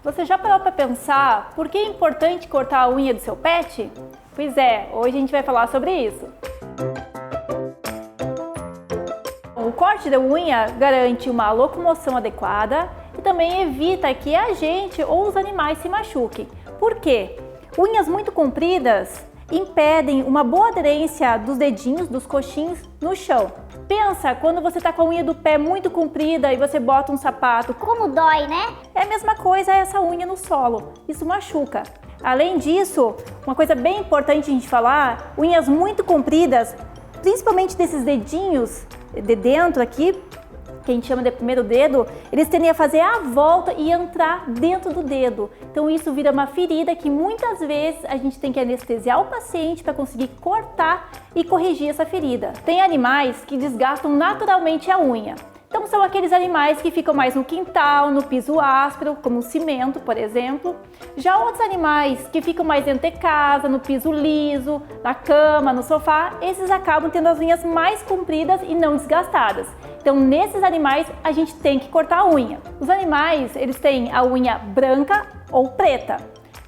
Você já parou para pensar por que é importante cortar a unha do seu pet? Pois é, hoje a gente vai falar sobre isso. O corte da unha garante uma locomoção adequada e também evita que a gente ou os animais se machuquem. Por quê? Unhas muito compridas impedem uma boa aderência dos dedinhos, dos coxins no chão. Pensa quando você está com a unha do pé muito comprida e você bota um sapato. Como dói, né? É a mesma coisa essa unha no solo, isso machuca. Além disso, uma coisa bem importante a gente falar, unhas muito compridas, principalmente desses dedinhos de dentro aqui, que a gente chama de primeiro dedo, eles tendem a fazer a volta e entrar dentro do dedo. Então isso vira uma ferida que muitas vezes a gente tem que anestesiar o paciente para conseguir cortar e corrigir essa ferida. Tem animais que desgastam naturalmente a unha. Então são aqueles animais que ficam mais no quintal, no piso áspero, como o cimento, por exemplo. Já outros animais que ficam mais dentro de casa, no piso liso, na cama, no sofá, esses acabam tendo as unhas mais compridas e não desgastadas. Então nesses animais a gente tem que cortar a unha. Os animais, eles têm a unha branca ou preta.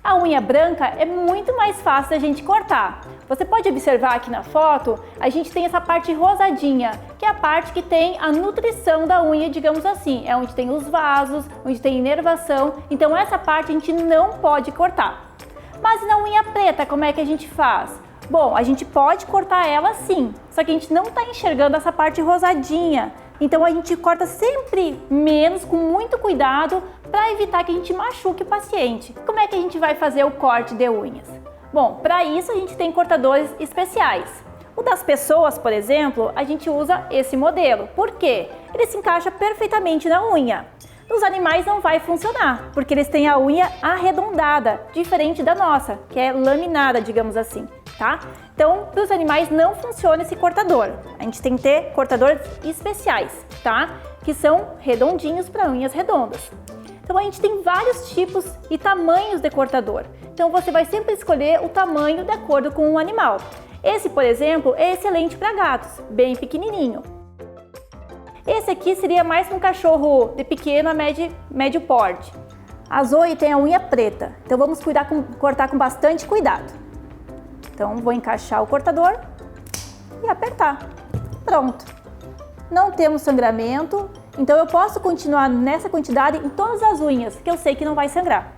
A unha branca é muito mais fácil da gente cortar. Você pode observar aqui na foto, a gente tem essa parte rosadinha, que é a parte que tem a nutrição da unha, digamos assim. É onde tem os vasos, onde tem inervação. Então essa parte a gente não pode cortar. Mas na unha preta, como é que a gente faz? Bom, a gente pode cortar ela sim, só que a gente não está enxergando essa parte rosadinha. Então a gente corta sempre menos, com muito cuidado, para evitar que a gente machuque o paciente. Como é que a gente vai fazer o corte de unhas? Bom, para isso a gente tem cortadores especiais. O das pessoas, por exemplo, a gente usa esse modelo. Por quê? Ele se encaixa perfeitamente na unha. Nos animais não vai funcionar, porque eles têm a unha arredondada, diferente da nossa, que é laminada, digamos assim, tá? Então, para os animais não funciona esse cortador. A gente tem que ter cortadores especiais, tá? Que são redondinhos para unhas redondas. Então, a gente tem vários tipos e tamanhos de cortador. Então, você vai sempre escolher o tamanho de acordo com o animal. Esse, por exemplo, é excelente para gatos, bem pequenininho. Esse aqui seria mais para um cachorro de pequeno a médio porte. A Zoe tem a unha preta, então vamos cortar com bastante cuidado. Então vou encaixar o cortador e apertar. Pronto. Não temos sangramento, então eu posso continuar nessa quantidade em todas as unhas, que eu sei que não vai sangrar.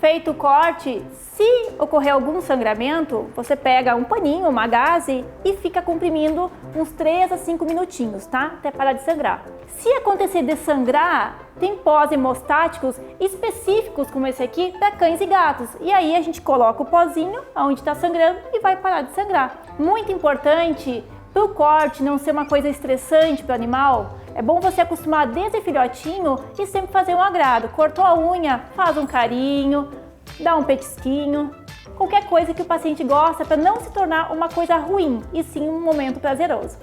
Feito o corte, se ocorrer algum sangramento, você pega um paninho, uma gaze e fica comprimindo uns 3 a 5 minutinhos, tá? Até parar de sangrar. Se acontecer de sangrar, tem pós hemostáticos específicos como esse aqui para cães e gatos. E aí a gente coloca o pozinho onde está sangrando e vai parar de sangrar. Muito importante para o corte não ser uma coisa estressante para o animal. É bom você acostumar desde filhotinho e sempre fazer um agrado. Cortou a unha, faz um carinho, dá um petisquinho, qualquer coisa que o paciente gosta para não se tornar uma coisa ruim e sim um momento prazeroso.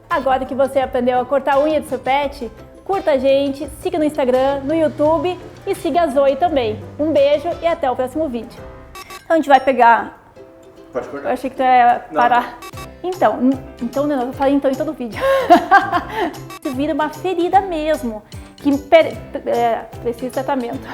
Agora que você aprendeu a cortar a unha do seu pet, curta a gente, siga no Instagram, no YouTube e siga a Zoe também. Um beijo e até o próximo vídeo. Então a gente vai pegar... Pode cortar. Eu achei que tu ia parar. Então não, eu falei então em todo o vídeo. Isso vira uma ferida mesmo, que precisa de tratamento.